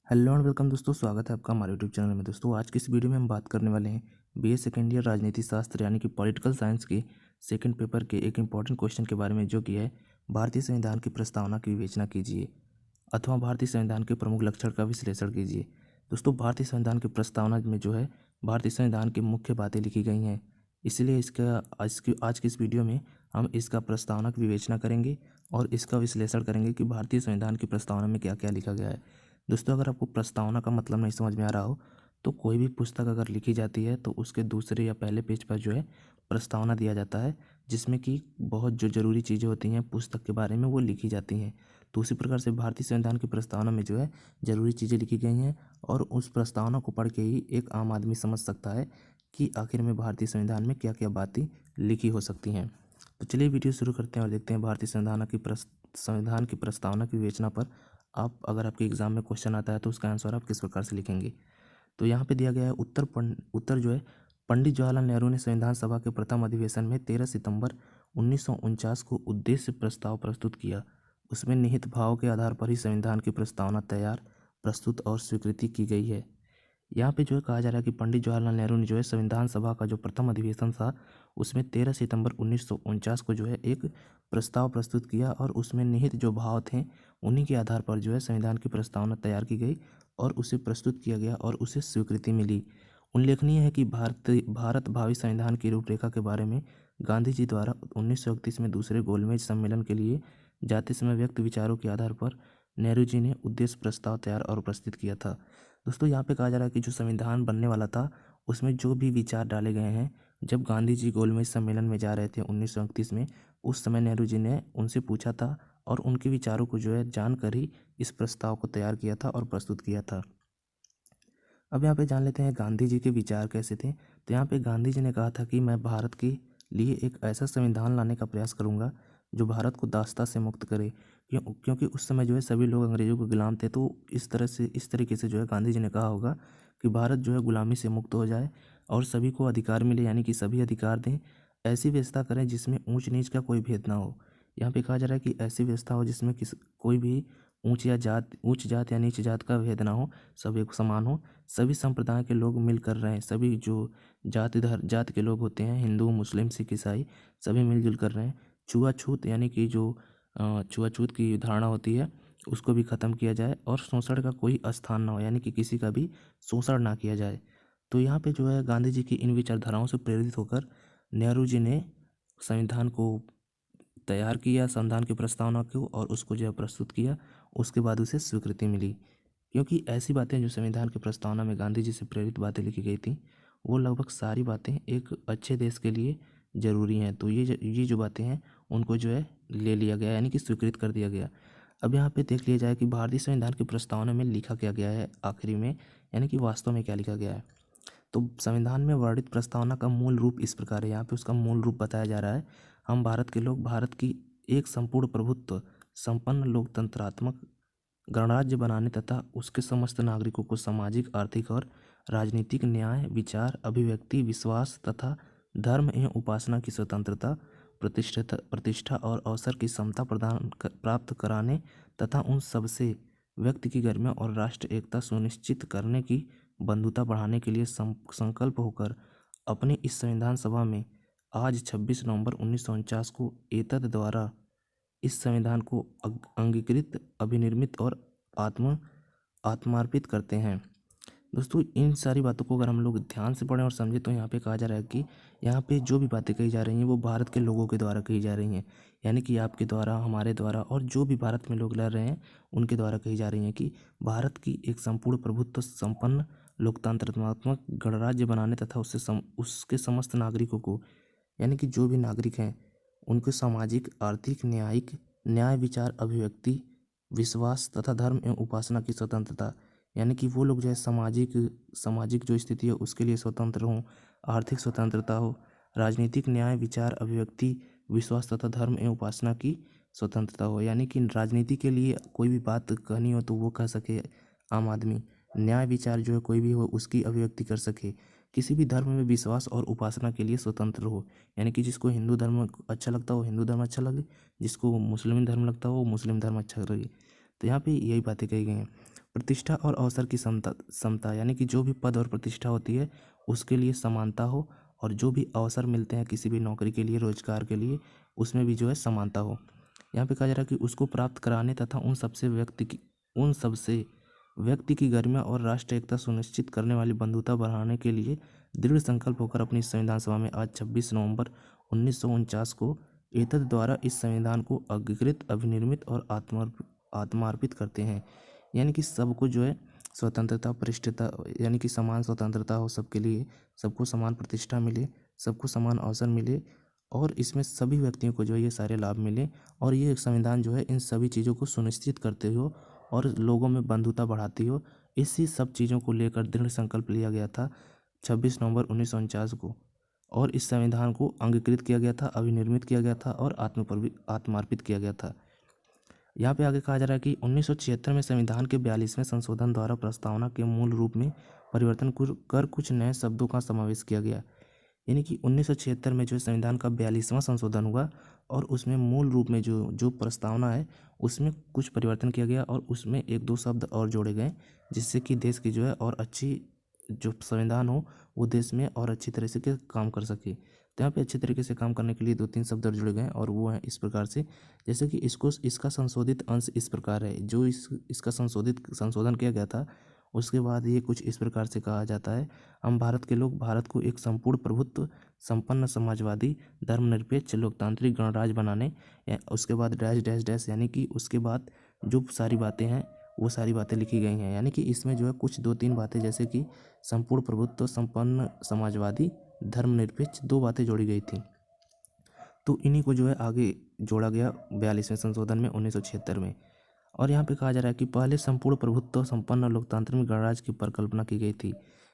Hello and welcome दोस्तों, स्वागत है आपका हमारे यूट्यूब चैनल में। दोस्तों आज की इस वीडियो में हम बात करने वाले हैं बीए सेकेंड ईयर राजनीति शास्त्र यानी कि पॉलिटिकल साइंस के सेकंड पेपर के एक इंपॉर्टेंट क्वेश्चन के बारे में, जो कि है भारतीय संविधान की प्रस्तावना की विवेचना कीजिए अथवा भारतीय संविधान के प्रमुख लक्षण का विश्लेषण कीजिए। दोस्तों भारतीय संविधान की प्रस्तावना में जो है भारतीय संविधान की मुख्य बातें लिखी गई हैं, इसलिए आज की इस वीडियो में हम इसका प्रस्तावना की विवेचना करेंगे और इसका विश्लेषण करेंगे कि भारतीय संविधान की प्रस्तावना में क्या क्या लिखा गया है। दोस्तों अगर आपको प्रस्तावना का मतलब नहीं समझ में आ रहा हो तो कोई भी पुस्तक अगर लिखी जाती है तो उसके दूसरे या पहले पेज पर जो है प्रस्तावना दिया जाता है, जिसमें कि बहुत जो ज़रूरी चीज़ें होती हैं पुस्तक के बारे में वो लिखी जाती हैं। तो उसी प्रकार से भारतीय संविधान की प्रस्तावना में जो है ज़रूरी चीज़ें लिखी गई हैं और उस प्रस्तावना को पढ़ के ही एक आम आदमी समझ सकता है कि आखिर में भारतीय संविधान में क्या क्या बातें लिखी हो सकती हैं। तो चलिए वीडियो शुरू करते हैं और देखते हैं भारतीय संविधान की प्रस्तावना की विवेचना पर आप अगर आपके एग्जाम में क्वेश्चन आता है तो उसका आंसर आप किस प्रकार से लिखेंगे। तो यहाँ पे दिया गया है उत्तर जो है पंडित जवाहरलाल नेहरू ने संविधान सभा के प्रथम अधिवेशन में 13 सितंबर 1949 को उद्देश्य प्रस्ताव प्रस्तुत किया। उसमें निहित भाव के आधार पर ही संविधान की प्रस्तावना तैयार, प्रस्तुत और स्वीकृति की गई है। यहाँ पे जो है कहा जा रहा है कि पंडित जवाहरलाल नेहरू ने जो है संविधान सभा का जो प्रथम अधिवेशन था उसमें 13 सितंबर 1949 को जो है एक प्रस्ताव प्रस्तुत किया और उसमें निहित जो भाव थे उन्हीं के आधार पर जो है संविधान की प्रस्तावना तैयार की गई और उसे प्रस्तुत किया गया और उसे स्वीकृति मिली। उल्लेखनीय है कि भारत भावी संविधान की रूपरेखा के बारे में गांधी जी द्वारा 1931 में दूसरे गोलमेज सम्मेलन के लिए जाते समय व्यक्त विचारों के आधार पर नेहरू जी ने उद्देश्य प्रस्ताव तैयार और प्रस्तुत किया था। दोस्तों यहाँ पे कहा जा रहा है कि जो संविधान बनने वाला था उसमें जो भी विचार डाले गए हैं, जब गांधी जी गोलमेज सम्मेलन में जा रहे थे 1931 में, उस समय नेहरू जी ने उनसे पूछा था और उनके विचारों को जो है जानकर ही इस प्रस्ताव को तैयार किया था और प्रस्तुत किया था। अब यहाँ पे जान लेते हैं गांधी जी के विचार कैसे थे। तो यहाँ पे गांधी जी ने कहा था कि मैं भारत के लिए एक ऐसा संविधान लाने का प्रयास करूँगा जो भारत को दासता से मुक्त करे, क्योंकि उस समय जो है सभी लोग अंग्रेजों के गुलाम थे। तो इस तरीके से जो है गांधी जी ने कहा होगा कि भारत जो है गुलामी से मुक्त हो जाए और सभी को अधिकार मिले, यानी कि सभी अधिकार दें। ऐसी व्यवस्था करें जिसमें ऊंच नीच का कोई भेद ना हो। यहाँ पे कहा जा रहा है कि ऐसी व्यवस्था हो जिसमें कोई भी ऊंच जात या नीच जात का भेद ना हो, सब एक समान हो, सभी संप्रदाय के लोग मिलकर रहें, सभी जो जात के लोग होते हैं, हिंदू मुस्लिम सिख ईसाई, सभी मिलजुल कर रहें। छुआछूत यानी कि जो छुआछूत की धारणा होती है उसको भी ख़त्म किया जाए और शोषण का कोई स्थान ना हो, यानी कि किसी का भी शोषण ना किया जाए। तो यहाँ पे जो है गांधी जी की इन विचारधाराओं से प्रेरित होकर नेहरू जी ने संविधान को तैयार किया, संविधान की प्रस्तावना को, और उसको जो है प्रस्तुत किया। उसके बाद उसे स्वीकृति मिली, क्योंकि ऐसी बातें जो संविधान की प्रस्तावना में गांधी जी से प्रेरित बातें लिखी गई थी वो लगभग सारी बातें एक अच्छे देश के लिए ज़रूरी हैं। तो ये जो बातें हैं उनको जो है ले लिया गया, यानी कि स्वीकृत कर दिया गया। अब यहाँ पे देख लिया जाए कि भारतीय संविधान की प्रस्तावना में लिखा क्या गया है आखिरी में, यानी कि वास्तव में क्या लिखा गया है। तो संविधान में वर्णित प्रस्तावना का मूल रूप इस प्रकार है। यहाँ पे उसका मूल रूप बताया जा रहा है। हम भारत के लोग भारत की एक संपूर्ण प्रभुत्व संपन्न लोकतंत्रात्मक गणराज्य बनाने तथा उसके समस्त नागरिकों को सामाजिक, आर्थिक और राजनीतिक न्याय, विचार, अभिव्यक्ति, विश्वास तथा धर्म एवं उपासना की स्वतंत्रता, प्रतिष्ठा और अवसर की समता प्राप्त कराने तथा उन सबसे व्यक्ति की गरिमा और राष्ट्र एकता सुनिश्चित करने की बंधुता बढ़ाने के लिए संकल्प होकर अपने इस संविधान सभा में आज 26 नवंबर 1949 को एतद द्वारा इस संविधान को अंगीकृत, अभिनिर्मित और आत्मार्पित करते हैं। दोस्तों इन सारी बातों को अगर हम लोग ध्यान से पढ़ें और समझें तो यहाँ पे कहा जा रहा है कि यहाँ पे जो भी बातें कही जा रही हैं वो भारत के लोगों के द्वारा कही जा रही हैं, यानी कि आपके द्वारा, हमारे द्वारा और जो भी भारत में लोग रह रहे हैं उनके द्वारा कही जा रही हैं कि भारत की एक संपूर्ण प्रभुत्व संपन्न लोकतंत्रात्मक गणराज्य बनाने तथा उसके समस्त नागरिकों को, यानी कि जो भी नागरिक हैं उनको सामाजिक, आर्थिक, न्याय, विचार, अभिव्यक्ति, विश्वास तथा धर्म एवं उपासना की स्वतंत्रता, यानी कि वो लोग जो है सामाजिक जो स्थिति है उसके लिए स्वतंत्र हों, आर्थिक स्वतंत्रता हो, राजनीतिक न्याय, विचार, अभिव्यक्ति, विश्वास तथा धर्म एवं उपासना की स्वतंत्रता हो, यानी कि राजनीति के लिए कोई भी बात कहनी हो तो वो कह सके आम आदमी, न्याय विचार जो है कोई भी हो उसकी अभिव्यक्ति कर सके, किसी भी धर्म में विश्वास और उपासना के लिए स्वतंत्र हो, यानी कि जिसको हिंदू धर्म अच्छा लगता हो हिंदू धर्म अच्छा लगे, जिसको मुस्लिम धर्म लगता हो वो मुस्लिम धर्म अच्छा लगे। तो यहाँ पे यही बातें कही गई हैं। प्रतिष्ठा और अवसर की समता यानी कि जो भी पद और प्रतिष्ठा होती है उसके लिए समानता हो, और जो भी अवसर मिलते हैं किसी भी नौकरी के लिए, रोजगार के लिए, उसमें भी जो है समानता हो। यहाँ पे कहा जा रहा है कि उसको प्राप्त कराने तथा उन सबसे व्यक्ति की गरिमा और राष्ट्र एकता सुनिश्चित करने वाली बंधुता बढ़ाने के लिए दृढ़ संकल्प होकर अपनी संविधान सभा में आज 26 नवंबर 1949 को एतद द्वारा इस संविधान को अंगीकृत, अभिनिर्मित और आत्मार्पित करते हैं। यानी कि सबको जो है स्वतंत्रता, परिष्ठता, यानी कि समान स्वतंत्रता हो सबके लिए, सबको समान प्रतिष्ठा मिले, सबको समान अवसर मिले, और इसमें सभी व्यक्तियों को जो है ये सारे लाभ मिले। और ये संविधान जो है इन सभी चीज़ों को सुनिश्चित करते हो और लोगों में बंधुता बढ़ाती हो, इसी सब चीज़ों को लेकर दृढ़ संकल्प लिया गया था 26 नवंबर 1949 को। और इस संविधान को अंगीकृत किया गया था, अभिनिर्मित किया गया था और आत्मार्पित किया गया था। यहाँ पे आगे कहा जा रहा है कि 1976 में संविधान के 42वें संशोधन द्वारा प्रस्तावना के मूल रूप में परिवर्तन कर कुछ नए शब्दों का समावेश किया गया। यानी कि 1976 में जो संविधान का 42वां संशोधन हुआ और उसमें मूल रूप में जो जो प्रस्तावना है उसमें कुछ परिवर्तन किया गया और उसमें एक दो शब्द और जोड़े गए, जिससे कि देश की जो है और अच्छी जो संविधान हो वो देश में और अच्छी तरह से काम कर सके। तो यहाँ पे अच्छे तरीके से काम करने के लिए दो तीन शब्द और जुड़े गए हैं, और वो हैं इस प्रकार से, जैसे कि इसका संशोधित अंश इस प्रकार है। जो इसका संशोधन किया गया था उसके बाद ये कुछ इस प्रकार से कहा जाता है। हम भारत के लोग भारत को एक संपूर्ण प्रभुत्व संपन्न समाजवादी धर्मनिरपेक्ष लोकतांत्रिक गणराज्य बनाने, उसके बाद डैश डैश डैश, यानी कि उसके बाद जो सारी बातें हैं वो सारी बातें लिखी गई हैं। यानी कि इसमें जो है कुछ दो तीन बातें, जैसे कि संपूर्ण प्रभुत्व संपन्न समाजवादी धर्मनिरपेक्ष, दो बातें जोड़ी गई थी। तो इन्हीं को जो है आगे जोड़ा गया 42वें संशोधन में 1976 में। और यहाँ पे कहा जा रहा है कि पहले संपूर्ण प्रभुत्व संपन्न लोकतांत्रिक गणराज्य की परिकल्पना की गई थी।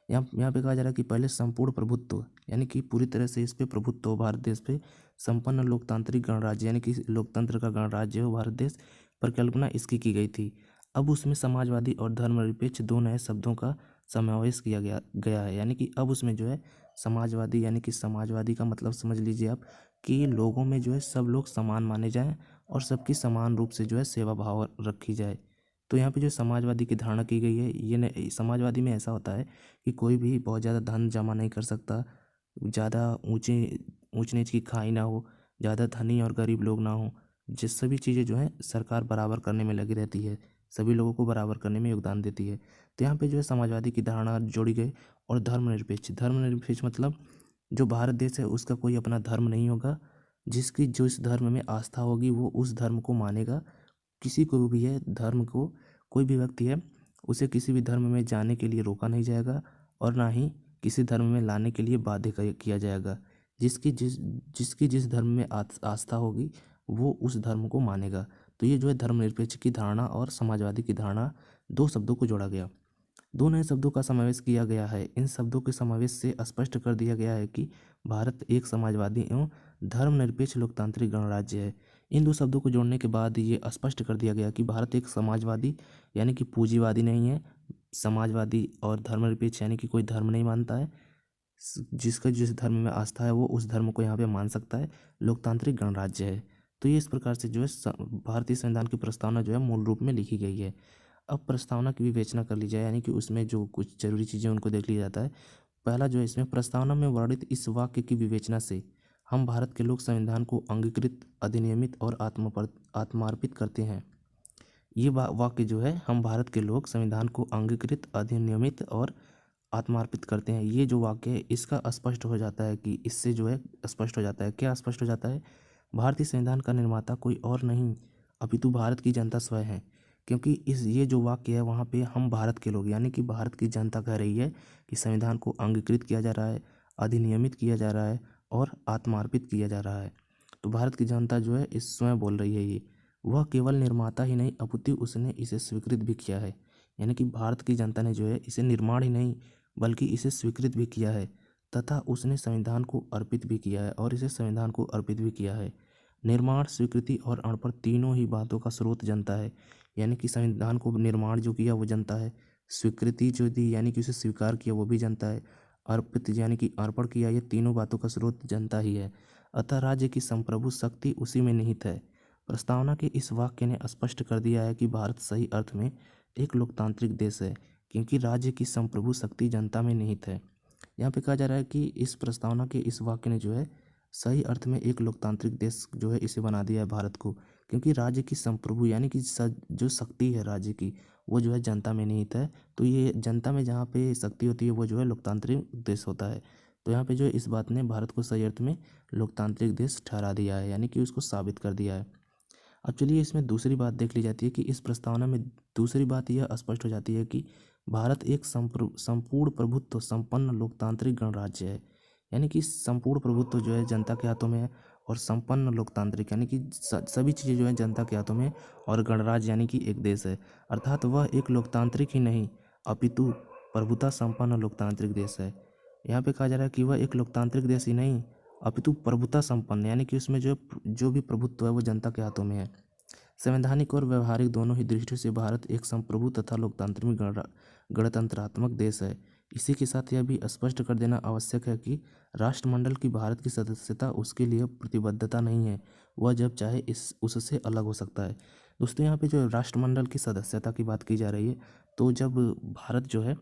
यहाँ पे कहा जा रहा है कि पहले संपूर्ण प्रभुत्व यानी कि पूरी तरह से इस पे प्रभुत्व हो भारत देश पे, संपन्न लोकतांत्रिक गणराज्य यानी कि लोकतंत्र का गणराज्य हो भारत देश, परिकल्पना इसकी की गई थी। अब उसमें समाजवादी और धर्मनिरपेक्ष दो नए शब्दों का समावेश किया गया है। यानी कि अब उसमें जो है समाजवादी, यानी कि समाजवादी का मतलब समझ लीजिए आप कि लोगों में जो है सब लोग समान माने जाएं और सबकी समान रूप से जो है सेवा भाव रखी जाए। तो यहाँ पे जो समाजवादी की धारणा की गई है, ये समाजवादी में ऐसा होता है कि कोई भी बहुत ज़्यादा धन जमा नहीं कर सकता, ज़्यादा ऊंच नीच की खाई ना हो, ज़्यादा धनी और गरीब लोग ना हो, जिस सभी चीज़ें जो है सरकार बराबर करने में लगी रहती है, सभी लोगों को बराबर करने में योगदान देती है। तो यहाँ पे जो है समाजवादी की धारणा जोड़ी गई। और धर्मनिरपेक्ष मतलब जो भारत देश है उसका कोई अपना धर्म नहीं होगा, जिसकी जो इस धर्म में आस्था होगी वो उस धर्म को मानेगा। किसी को भी है धर्म को, कोई भी व्यक्ति है उसे किसी भी धर्म में जाने के लिए रोका नहीं जाएगा और ना ही किसी धर्म में लाने के लिए बाध्य किया जाएगा। जिसकी जिस धर्म में आस्था होगी वो उस धर्म को मानेगा। तो ये जो है धर्मनिरपेक्ष की धारणा और समाजवादी की धारणा, दो शब्दों को जोड़ा गया, दो नए शब्दों का समावेश किया गया है। इन शब्दों के समावेश से स्पष्ट कर दिया गया है कि भारत एक समाजवादी एवं धर्मनिरपेक्ष लोकतांत्रिक गणराज्य है। इन दो शब्दों को जोड़ने के बाद ये स्पष्ट कर दिया गया कि भारत एक समाजवादी यानी कि पूंजीवादी नहीं है, समाजवादी और धर्मनिरपेक्ष यानी कि कोई धर्म नहीं मानता है, जिसका जिस धर्म में आस्था है वो उस धर्म को यहाँ पे मान सकता है, लोकतांत्रिक गणराज्य है। तो ये इस प्रकार से जो है भारतीय संविधान की प्रस्तावना जो है मूल रूप में लिखी गई है। अब प्रस्तावना की विवेचना कर ली जाए, यानी कि उसमें जो कुछ जरूरी चीज़ें उनको देख लिया जाता है। पहला जो है इसमें प्रस्तावना में वर्णित इस वाक्य की विवेचना से हम भारत के लोग संविधान को अंगीकृत, अधिनियमित और आत्मार्पित करते हैं। ये वाक्य जो है हम भारत के लोग संविधान को अंगीकृत, अधिनियमित और आत्मार्पित करते हैं, ये जो वाक्य है इसका स्पष्ट हो जाता है कि इससे जो है स्पष्ट हो जाता है, क्या स्पष्ट हो जाता है, भारतीय संविधान का निर्माता कोई और नहीं अपितु भारत की जनता स्वयं है। क्योंकि ये जो वाक्य है वहाँ पे हम भारत के लोग यानी कि भारत की जनता कह रही है कि संविधान को अंगीकृत किया जा रहा है, अधिनियमित किया जा रहा है और आत्मार्पित किया जा रहा है। तो भारत की जनता जो है इस स्वयं बोल रही है ये, वह केवल निर्माता ही नहीं अपितु उसने इसे स्वीकृत भी किया है। यानी कि भारत की जनता ने जो है इसे निर्माण ही नहीं बल्कि इसे स्वीकृत भी किया है तथा उसने संविधान को अर्पित भी किया है और इसे संविधान को अर्पित भी किया है। निर्माण, स्वीकृति और अणपढ़ तीनों ही बातों का स्रोत जनता है। यानी कि संविधान को निर्माण जो किया वो जनता है, स्वीकृति जो दी यानी कि उसे स्वीकार किया वो भी जनता है, अर्पित यानी कि अर्पण किया, ये तीनों बातों का स्रोत जनता ही है। अतः राज्य की संप्रभु शक्ति उसी में निहित है। प्रस्तावना के इस वाक्य ने स्पष्ट कर दिया है कि भारत सही अर्थ में एक लोकतांत्रिक देश है, क्योंकि राज्य की संप्रभु शक्ति जनता में निहित है। यहाँ पे कहा जा रहा है कि इस प्रस्तावना के इस वाक्य ने जो है सही अर्थ में एक लोकतांत्रिक देश जो है इसे बना दिया है भारत को, क्योंकि राज्य की संप्रभु यानी कि जो शक्ति है राज्य की वो जो है जनता में निहित है। तो ये जनता में जहाँ पे शक्ति होती है वो जो है लोकतांत्रिक देश होता है। तो यहाँ पे जो है इस बात ने भारत को सही अर्थ में लोकतांत्रिक देश ठहरा दिया है, यानी कि उसको साबित कर दिया है। अब चलिए इसमें दूसरी बात देख ली जाती है कि इस प्रस्तावना में दूसरी बात यह स्पष्ट हो जाती है कि भारत एक संपूर्ण प्रभुत्व संपन्न लोकतांत्रिक गणराज्य है। यानी कि संपूर्ण प्रभुत्व जो है जनता के हाथों में है, और संपन्न लोकतांत्रिक यानी कि सभी चीज़ें जो है जनता के हाथों में है, और गणराज्य यानी कि एक देश है, अर्थात वह एक लोकतांत्रिक ही नहीं अपितु प्रभुता संपन्न लोकतांत्रिक देश है। यहाँ पे कहा जा रहा है कि वह एक लोकतांत्रिक देश ही नहीं अपितु प्रभुता संपन्न, यानी कि उसमें जो भी प्रभुत्व है वो जनता के हाथों में है। संवैधानिक और व्यवहारिक दोनों ही दृष्टियों से भारत एक संप्रभु तथा लोकतांत्रिक गणतंत्रात्मक देश है। इसी के साथ यह भी स्पष्ट कर देना आवश्यक है कि राष्ट्रमंडल की भारत की सदस्यता उसके लिए प्रतिबद्धता नहीं है, वह जब चाहे इस उससे अलग हो सकता है। दोस्तों यहाँ पे जो राष्ट्रमंडल की सदस्यता की बात की जा रही है, तो जब भारत जो है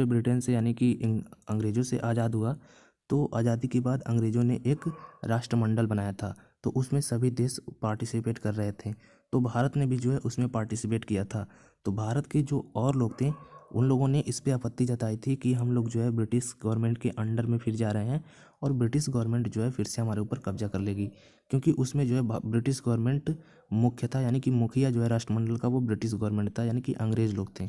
ब्रिटेन से यानी कि अंग्रेज़ों से आज़ाद हुआ, तो आज़ादी के बाद अंग्रेज़ों ने एक राष्ट्रमंडल बनाया था, तो उसमें सभी देश पार्टिसिपेट कर रहे थे। तो भारत ने भी जो है उसमें पार्टिसिपेट किया था। तो भारत के जो और लोग थे उन लोगों ने इस पे आपत्ति जताई थी कि हम लोग जो है ब्रिटिश गवर्नमेंट के अंडर में फिर जा रहे हैं, और ब्रिटिश गवर्नमेंट जो है फिर से हमारे ऊपर कब्जा कर लेगी, क्योंकि उसमें जो है ब्रिटिश गवर्नमेंट मुख्य था, यानी कि मुखिया जो है राष्ट्रमंडल का वो ब्रिटिश गवर्नमेंट था, यानी कि अंग्रेज़ लोग थे।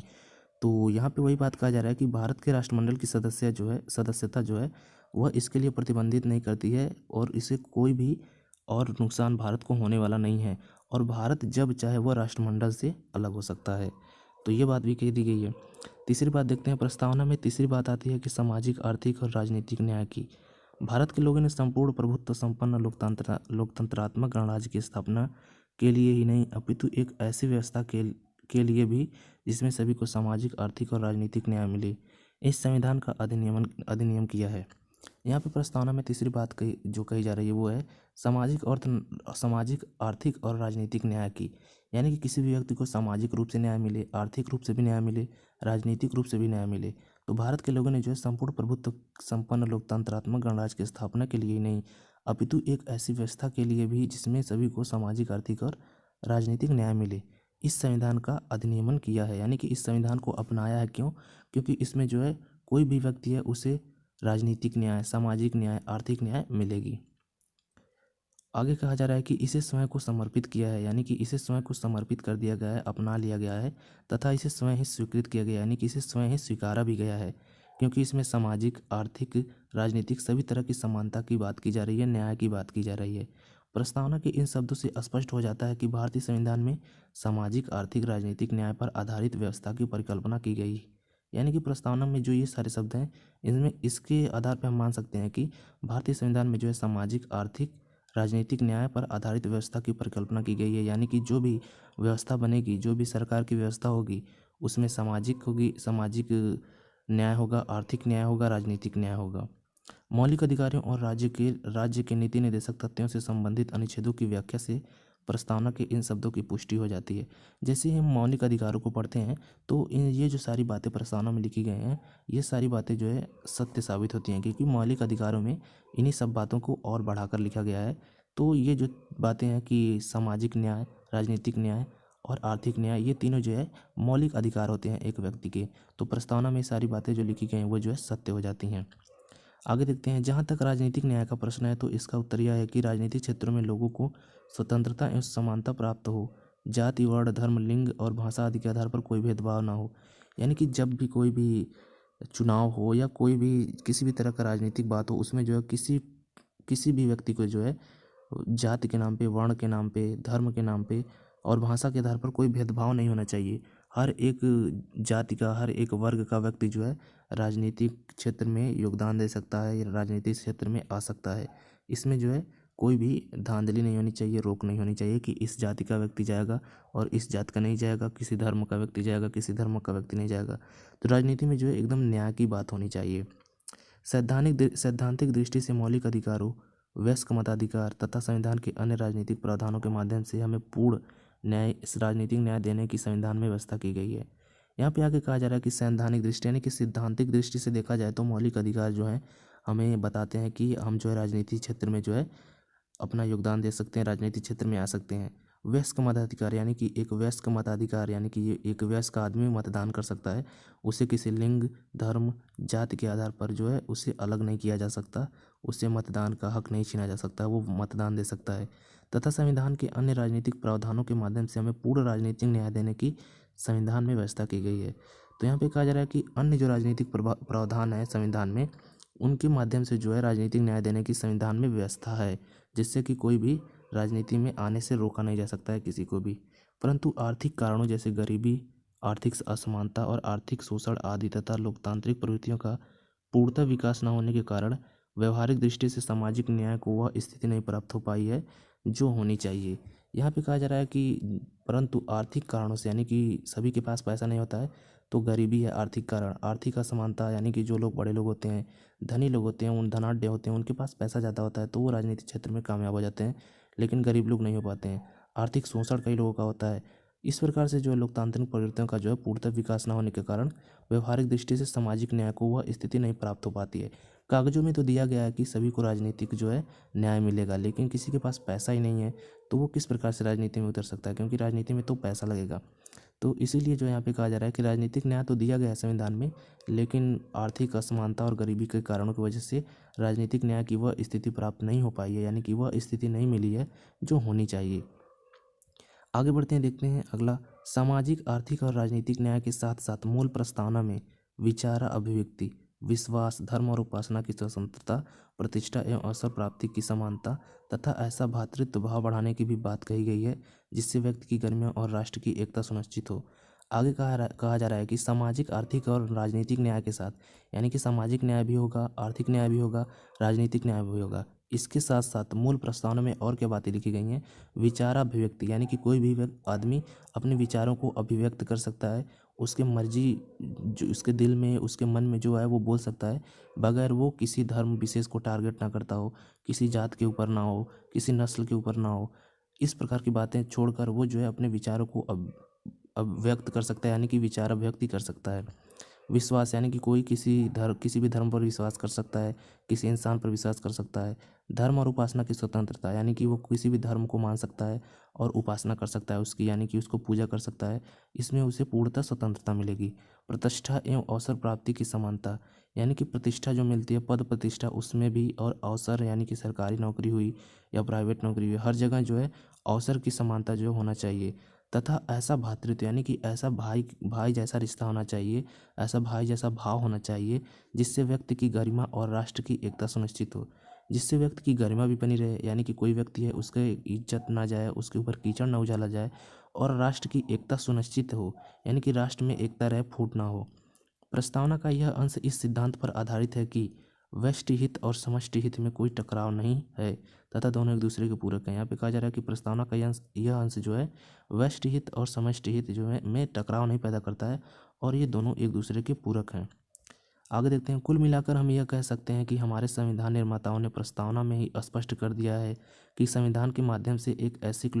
तो यहाँ पे वही बात कहा जा रहा है कि भारत के राष्ट्रमंडल की सदस्यता जो है वह इसके लिए प्रतिबंधित नहीं करती है, और इसे कोई भी और नुकसान भारत को होने वाला नहीं है, और भारत जब चाहे वह राष्ट्रमंडल से अलग हो सकता है। तो ये बात भी कह दी गई है। तीसरी बात देखते हैं, प्रस्तावना में तीसरी बात आती है कि सामाजिक, आर्थिक और राजनीतिक न्याय की। भारत के लोगों ने संपूर्ण प्रभुत्व संपन्न लोकतंत्रात्मक गणराज्य की स्थापना के लिए ही नहीं अपितु एक ऐसी व्यवस्था के लिए भी जिसमें सभी को सामाजिक, आर्थिक और राजनीतिक न्याय मिले, इस संविधान का अधिनियम किया है। यहाँ पे प्रस्तावना में तीसरी बात कही जा रही है वो है सामाजिक, आर्थिक और राजनीतिक न्याय की। यानी कि किसी भी व्यक्ति को सामाजिक रूप से न्याय मिले, आर्थिक रूप से भी न्याय मिले, राजनीतिक रूप से भी न्याय मिले। तो भारत के लोगों ने जो है संपूर्ण प्रभुत्व संपन्न लोकतंत्रात्मक गणराज्य की स्थापना के लिए ही नहीं अपितु एक ऐसी व्यवस्था के लिए भी जिसमें सभी को सामाजिक, आर्थिक और राजनीतिक न्याय मिले, इस संविधान का अधिनियमन किया है। यानी कि इस संविधान को अपनाया है। क्यों? क्योंकि इसमें जो है कोई भी व्यक्ति है उसे राजनीतिक न्याय, सामाजिक न्याय, आर्थिक न्याय मिलेगी। आगे कहा जा रहा है कि इसे स्वयं को समर्पित किया है, यानी कि इसे स्वयं को समर्पित कर दिया गया है, अपना लिया गया है, तथा इसे स्वयं ही स्वीकृत किया गया, यानी कि इसे स्वयं ही स्वीकारा भी गया है, क्योंकि इसमें सामाजिक, आर्थिक, राजनीतिक सभी तरह की समानता की बात की जा रही है, न्याय की बात की जा रही है। प्रस्तावना के इन शब्दों से स्पष्ट हो जाता है कि भारतीय संविधान में सामाजिक, आर्थिक, राजनीतिक न्याय पर आधारित व्यवस्था की परिकल्पना की गई। यानी कि प्रस्तावना में जो ये सारे शब्द हैं, इनमें इसके आधार पर हम मान सकते हैं कि भारतीय संविधान में जो है सामाजिक, आर्थिक, राजनीतिक न्याय पर आधारित व्यवस्था की परिकल्पना की गई है। यानी कि जो भी व्यवस्था बनेगी, जो भी सरकार की व्यवस्था होगी, उसमें सामाजिक न्याय होगा, आर्थिक न्याय होगा, राजनीतिक न्याय होगा। मौलिक अधिकारों और राज्य के नीति निर्देशक तथ्यों से संबंधित अनुच्छेदों की व्याख्या से प्रस्तावना के इन शब्दों की पुष्टि हो जाती है। जैसे ही हम मौलिक अधिकारों को पढ़ते हैं तो ये जो सारी बातें प्रस्तावना में लिखी गई हैं, ये सारी बातें जो है सत्य साबित होती हैं, क्योंकि मौलिक अधिकारों में इन्हीं सब बातों को और बढ़ाकर लिखा गया है। तो ये जो बातें हैं कि सामाजिक न्याय, राजनीतिक न्याय और आर्थिक न्याय, ये तीनों जो है मौलिक अधिकार होते हैं एक व्यक्ति के। तो प्रस्तावना में सारी बातें जो लिखी गई हैं वो जो है सत्य हो जाती हैं। आगे देखते हैं, जहाँ तक राजनीतिक न्याय का प्रश्न है तो इसका उत्तर यह है कि राजनीतिक क्षेत्रों में लोगों को स्वतंत्रता एवं समानता प्राप्त हो, जाति, वर्ण, धर्म, लिंग और भाषा आदि के आधार पर कोई भेदभाव ना हो। यानी कि जब भी कोई भी चुनाव हो या कोई भी किसी भी तरह का राजनीतिक बात हो, उसमें जो है किसी भी व्यक्ति को जो है जाति के नाम पे, वर्ण के नाम पे, धर्म के नाम पे और भाषा के आधार पर कोई भेदभाव नहीं होना चाहिए। हर एक जाति का, हर एक वर्ग का व्यक्ति जो है राजनीतिक क्षेत्र में योगदान दे सकता है या राजनीतिक क्षेत्र में आ सकता है। इसमें जो है कोई भी धांधली नहीं होनी चाहिए, रोक नहीं होनी चाहिए कि इस जाति का व्यक्ति जाएगा और इस जात का नहीं जाएगा, किसी धर्म का व्यक्ति जाएगा, किसी धर्म का व्यक्ति नहीं जाएगा। तो राजनीति में जो है एकदम न्याय की बात होनी चाहिए। सैद्धांतिक दृष्टि से मौलिक अधिकारों, वयस्क मताधिकार तथा संविधान के अन्य राजनीतिक प्रावधानों के माध्यम से हमें पूर्ण राजनीतिक न्याय देने की संविधान में व्यवस्था की गई है। यहाँ पे आगे कहा जा रहा है कि सैद्धांतिक दृष्टि यानी कि सिद्धांतिक दृष्टि से देखा जाए तो मौलिक अधिकार जो हैं हमें बताते हैं कि हम जो है राजनीतिक क्षेत्र में जो है अपना योगदान दे सकते हैं, राजनीतिक क्षेत्र में आ सकते हैं। वयस्क मताधिकार यानी कि एक वयस्क मताधिकार यानी कि ये एक वयस्क आदमी मतदान कर सकता है। उसे किसी लिंग, धर्म, जाति के आधार पर जो है उसे अलग नहीं किया जा सकता, उससे मतदान का हक नहीं छीना जा सकता, वो मतदान दे सकता है। तथा संविधान के अन्य राजनीतिक प्रावधानों के माध्यम से हमें पूर्ण राजनीतिक न्याय देने की संविधान में व्यवस्था की गई है। तो यहाँ पे कहा जा रहा है कि अन्य जो राजनीतिक प्रावधान है संविधान में, उनके माध्यम से जो है राजनीतिक न्याय देने की संविधान में व्यवस्था है, जिससे कि कोई भी राजनीति में आने से रोका नहीं जा सकता है किसी को भी। परंतु आर्थिक कारणों जैसे गरीबी, आर्थिक असमानता और आर्थिक शोषण आदि तथा लोकतांत्रिक प्रवृत्तियों का पूर्णतः विकास न होने के कारण व्यवहारिक दृष्टि से सामाजिक न्याय को वह स्थिति नहीं प्राप्त हो पाई है जो होनी चाहिए। यहाँ पे कहा जा रहा है कि परंतु आर्थिक कारणों से यानी कि सभी के पास पैसा नहीं होता है, तो गरीबी है आर्थिक कारण, आर्थिक असमानता यानी कि जो लोग बड़े लोग होते हैं, धनी लोग होते हैं, उन धनाढ्य होते हैं, उनके पास पैसा ज़्यादा होता है तो वो राजनीतिक क्षेत्र में कामयाब हो जाते हैं, लेकिन गरीब लोग नहीं हो पाते हैं। आर्थिक शोषण कई लोगों का होता है। इस प्रकार से जो है लोकतांत्रिक प्रवृत्तियों का जो है पूर्णतः विकास न होने के कारण व्यवहारिक दृष्टि से सामाजिक न्याय को वह स्थिति नहीं प्राप्त हो पाती है। कागजों में तो दिया गया है कि सभी को राजनीतिक जो है न्याय मिलेगा, लेकिन किसी के पास पैसा ही नहीं है तो वो किस प्रकार से राजनीति में उतर सकता है, क्योंकि राजनीति में तो पैसा लगेगा। तो इसीलिए जो यहाँ पे कहा जा रहा है कि राजनीतिक न्याय तो दिया गया है संविधान में, लेकिन आर्थिक असमानता और गरीबी के कारणों की वजह से राजनीतिक न्याय की वह स्थिति प्राप्त नहीं हो पाई है, यानी कि वह स्थिति नहीं मिली है जो होनी चाहिए। आगे बढ़ते हैं, देखते हैं अगला। सामाजिक, आर्थिक और राजनीतिक न्याय के साथ साथ मूल प्रस्तावना में विचार, अभिव्यक्ति, विश्वास, धर्म और उपासना की स्वतंत्रता, प्रतिष्ठा एवं अवसर प्राप्ति की समानता तथा ऐसा भ्रातृत्व भाव बढ़ाने की भी बात कही गई है जिससे व्यक्ति की गरिमा और राष्ट्र की एकता सुनिश्चित हो। आगे कहा जा रहा है कि सामाजिक, आर्थिक और राजनीतिक न्याय के साथ, यानी कि सामाजिक न्याय भी होगा, आर्थिक न्याय भी होगा, राजनीतिक न्याय भी होगा। इसके साथ साथ मूल प्रस्तावना में और क्या बातें लिखी गई हैं? विचाराभिव्यक्ति यानी कि कोई भी आदमी अपने विचारों को अभिव्यक्त कर सकता है, उसके मर्जी जो उसके दिल में, उसके मन में जो है वो बोल सकता है, बगैर वो किसी धर्म विशेष को टारगेट ना करता हो, किसी जात के ऊपर ना हो, किसी नस्ल के ऊपर ना हो। इस प्रकार की बातें छोड़कर वो जो है अपने विचारों को अभिव्यक्त कर सकता है, यानी कि विचार अभिव्यक्ति कर सकता है। विश्वास यानी कि कोई किसी भी धर्म पर विश्वास कर सकता है, किसी इंसान पर विश्वास कर सकता है। धर्म और उपासना की स्वतंत्रता यानी कि वो किसी भी धर्म को मान सकता है और उपासना कर सकता है उसकी, यानी कि उसको पूजा कर सकता है, इसमें उसे पूर्णतः स्वतंत्रता मिलेगी। प्रतिष्ठा एवं अवसर प्राप्ति की समानता यानी कि प्रतिष्ठा जो मिलती है, पद प्रतिष्ठा, उसमें भी, और अवसर यानी कि सरकारी नौकरी हुई या प्राइवेट नौकरी हुई, हर जगह जो है अवसर की समानता जो होना चाहिए। तथा ऐसा भातृत्व यानी कि ऐसा भाई भाई जैसा रिश्ता होना चाहिए, ऐसा भाई जैसा भाव होना चाहिए जिससे व्यक्ति की गरिमा और राष्ट्र की एकता सुनिश्चित हो, जिससे व्यक्ति की गरिमा भी बनी रहे, यानी कि कोई व्यक्ति है उसके इज्जत ना जाए, उसके ऊपर कीचड़ ना उछाला जाए, और राष्ट्र की एकता सुनिश्चित हो, यानी कि राष्ट्र में एकता रहे, फूट ना हो। प्रस्तावना का यह अंश इस सिद्धांत पर आधारित है कि व्यष्टि हित और समष्टि हित में कोई टकराव नहीं है तथा दोनों एक दूसरे के पूरक हैं। यहाँ पे कहा जा रहा है कि प्रस्तावना का यह अंश जो है व्यष्टि हित और समष्टि हित जो है में टकराव नहीं पैदा करता है, और ये दोनों एक दूसरे के पूरक हैं। आगे देखते हैं। कुल मिलाकर हम यह कह सकते हैं कि हमारे संविधान निर्माताओं ने प्रस्तावना में ही स्पष्ट कर दिया है कि संविधान के माध्यम से एक ऐसी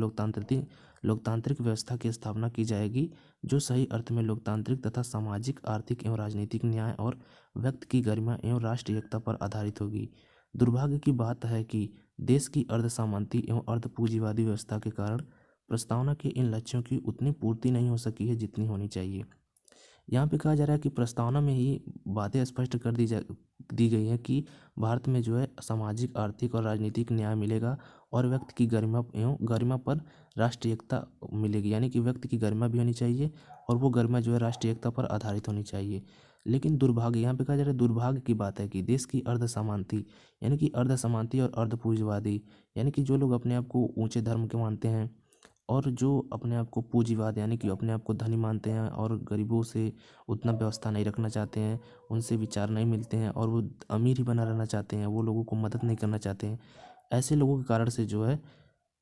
लोकतांत्रिक व्यवस्था की स्थापना की जाएगी जो सही अर्थ में लोकतांत्रिक तथा सामाजिक, आर्थिक एवं राजनीतिक न्याय और व्यक्ति की गरिमा एवं राष्ट्रीय एकता पर आधारित होगी। दुर्भाग्य की बात है कि देश की अर्धसामंती एवं अर्ध पूंजीवादी व्यवस्था के कारण प्रस्तावना के इन लक्ष्यों की उतनी पूर्ति नहीं हो सकी है जितनी होनी चाहिए। यहाँ पे कहा जा रहा है कि प्रस्तावना में ही बातें स्पष्ट कर दी गई हैं कि भारत में जो है सामाजिक, आर्थिक और राजनीतिक न्याय मिलेगा और व्यक्ति की गरिमा पर राष्ट्रीय एकता मिलेगी, यानी कि व्यक्ति की गरिमा भी होनी चाहिए और वो गरिमा जो है राष्ट्रीय एकता पर आधारित होनी चाहिए। लेकिन दुर्भाग्य, यहाँ पे कहा जा रहा है दुर्भाग्य की बात है कि देश की अर्धसामंती यानी कि अर्धसामंती और अर्धपूंजीवादी यानी कि जो लोग अपने आप को ऊंचे धर्म के मानते हैं और जो अपने आप को पूंजीवाद यानी कि अपने आप को धनी मानते हैं और गरीबों से उतना व्यवस्था नहीं रखना चाहते हैं, उनसे विचार नहीं मिलते हैं और वो अमीर ही बना रहना चाहते हैं, वो लोगों को मदद नहीं करना चाहते हैं, ऐसे लोगों के कारण से जो है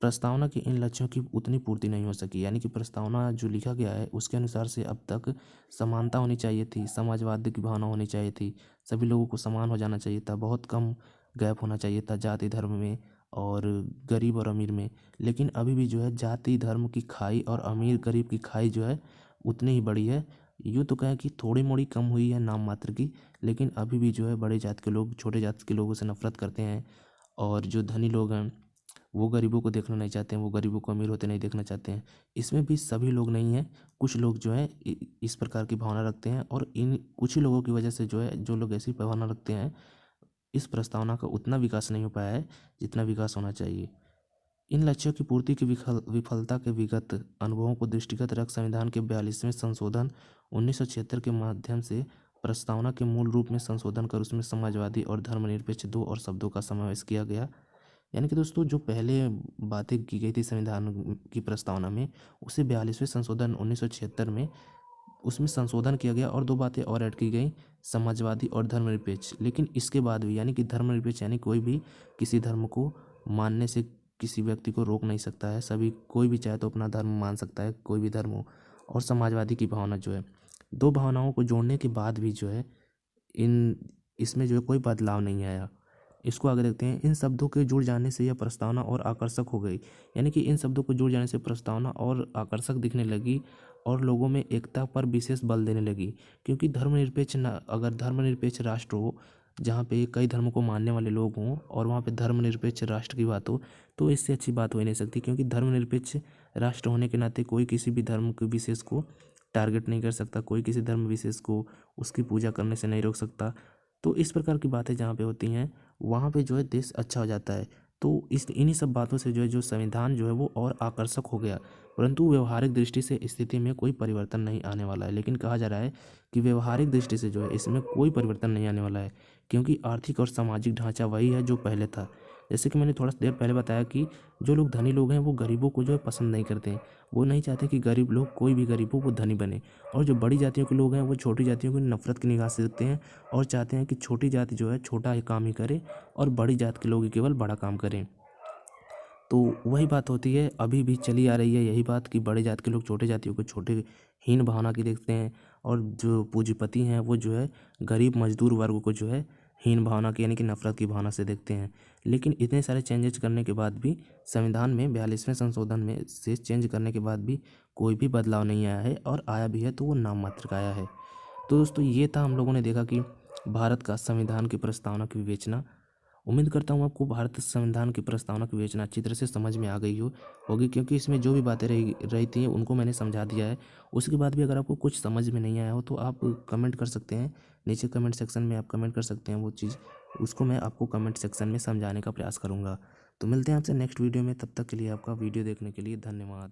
प्रस्तावना के इन लक्ष्यों की उतनी पूर्ति नहीं हो सकी। यानी कि प्रस्तावना जो लिखा गया है उसके अनुसार से अब तक समानता होनी चाहिए थी, समाजवाद की भावना होनी चाहिए थी, सभी लोगों को समान हो जाना चाहिए था, बहुत कम गैप होना चाहिए था जाति धर्म में, और गरीब और अमीर में। लेकिन अभी भी जो है जाति धर्म की खाई और अमीर गरीब की खाई जो है उतनी ही बड़ी है। यूँ तो कहें कि थोड़ी मोड़ी कम हुई है नाम मात्र की, लेकिन अभी भी जो है बड़े जात के लोग छोटे जात के लोगों से नफरत करते हैं। और जो धनी लोग हैं वो गरीबों को देखना नहीं चाहते हैं, वो गरीबों को अमीर होते नहीं देखना चाहते हैं। इसमें भी सभी लोग नहीं हैं, कुछ लोग जो है इस प्रकार की भावना रखते हैं, और इन कुछ ही लोगों की वजह से जो है जो लोग ऐसी भावना रखते हैं, इस प्रस्तावना का उतना विकास नहीं हो पाया है जितना विकास होना चाहिए। इन लक्ष्यों की पूर्ति की विफलता के विगत अनुभवों को दृष्टिगत रख संविधान के 42वें संशोधन 1976 के माध्यम से प्रस्तावना के मूल रूप में संशोधन कर उसमें समाजवादी और धर्मनिरपेक्ष दो और शब्दों का समावेश किया गया। यानी कि दोस्तों जो पहले बातें की गई थी संविधान की प्रस्तावना में, उसे 42वें संशोधन 1976 में उसमें संशोधन किया गया और दो बातें और ऐड की गई, समाजवादी और धर्मनिरपेक्ष। लेकिन इसके बाद भी यानी कि धर्मनिरपेक्ष यानी कोई भी किसी धर्म को मानने से किसी व्यक्ति को रोक नहीं सकता है, सभी कोई भी चाहे तो अपना धर्म मान सकता है, कोई भी धर्म हो। और समाजवादी की भावना जो है, दो भावनाओं को जोड़ने के बाद भी जो है इन इसमें जो है कोई बदलाव नहीं आया। इसको आगे देखते हैं। इन शब्दों के जुड़ जाने से यह प्रस्तावना और आकर्षक हो गई। यानी कि इन शब्दों को जुड़ जाने से प्रस्तावना और आकर्षक दिखने लगी और लोगों में एकता पर विशेष बल देने लगी। क्योंकि धर्मनिरपेक्ष न अगर धर्मनिरपेक्ष राष्ट्र हो जहाँ पे कई धर्मों को मानने वाले लोग हों और वहाँ पे धर्मनिरपेक्ष राष्ट्र की बात हो, तो इससे अच्छी बात हो ही नहीं सकती। क्योंकि धर्मनिरपेक्ष राष्ट्र होने के नाते कोई किसी भी धर्म के विशेष को टारगेट नहीं कर सकता, कोई किसी धर्म विशेष को उसकी पूजा करने से नहीं रोक सकता। तो इस प्रकार की बातें जहाँ पे होती हैं वहाँ पे जो है देश अच्छा हो जाता है। तो इस इन्हीं सब बातों से जो है जो संविधान जो है वो और आकर्षक हो गया। परंतु व्यवहारिक दृष्टि से स्थिति में कोई परिवर्तन नहीं आने वाला है। लेकिन कहा जा रहा है कि व्यवहारिक दृष्टि से जो है इसमें कोई परिवर्तन नहीं आने वाला है, क्योंकि आर्थिक और सामाजिक ढांचा वही है जो पहले था। जैसे कि मैंने थोड़ा देर पहले बताया कि जो लोग धनी लोग हैं वो गरीबों को जो है पसंद नहीं करते हैं, वो नहीं चाहते कि गरीब लोग कोई भी गरीब हो वो धनी बने। और जो बड़ी जातियों के लोग हैं वो छोटी जातियों को नफरत की निगाह से देखते हैं और चाहते हैं कि छोटी जाति जो है छोटा ही काम ही करे और बड़ी जात के लोग ही केवल बड़ा काम करें। तो वही बात होती है, अभी भी चली आ रही है यही बात कि बड़े जात के लोग छोटे जातियों को छोटे हीन भावना की देखते हैं, और जो पूंजीपति हैं वो जो है गरीब मजदूर वर्ग को जो है हीन भावना की यानी कि नफरत की भावना से देखते हैं। लेकिन इतने सारे चेंजेस करने के बाद भी संविधान में 42वें संशोधन में से चेंज करने के बाद भी कोई भी बदलाव नहीं आया है, और आया भी है तो वो नाम मात्र का आया है। तो दोस्तों ये था, हम लोगों ने देखा कि भारत का संविधान की प्रस्तावना की विवेचना। उम्मीद करता हूँ आपको भारत संविधान की प्रस्तावना की विवेचना अच्छी तरह से समझ में आ गई होगी, क्योंकि इसमें जो भी बातें रही रही थी उनको मैंने समझा दिया है। उसके बाद भी अगर आपको कुछ समझ में नहीं आया हो तो आप कमेंट कर सकते हैं, नीचे कमेंट सेक्शन में आप कमेंट कर सकते हैं वो चीज़, उसको मैं आपको कमेंट सेक्शन में समझाने का प्रयास करूँगा। तो मिलते हैं आपसे नेक्स्ट वीडियो में, तब तक के लिए आपका वीडियो देखने के लिए धन्यवाद।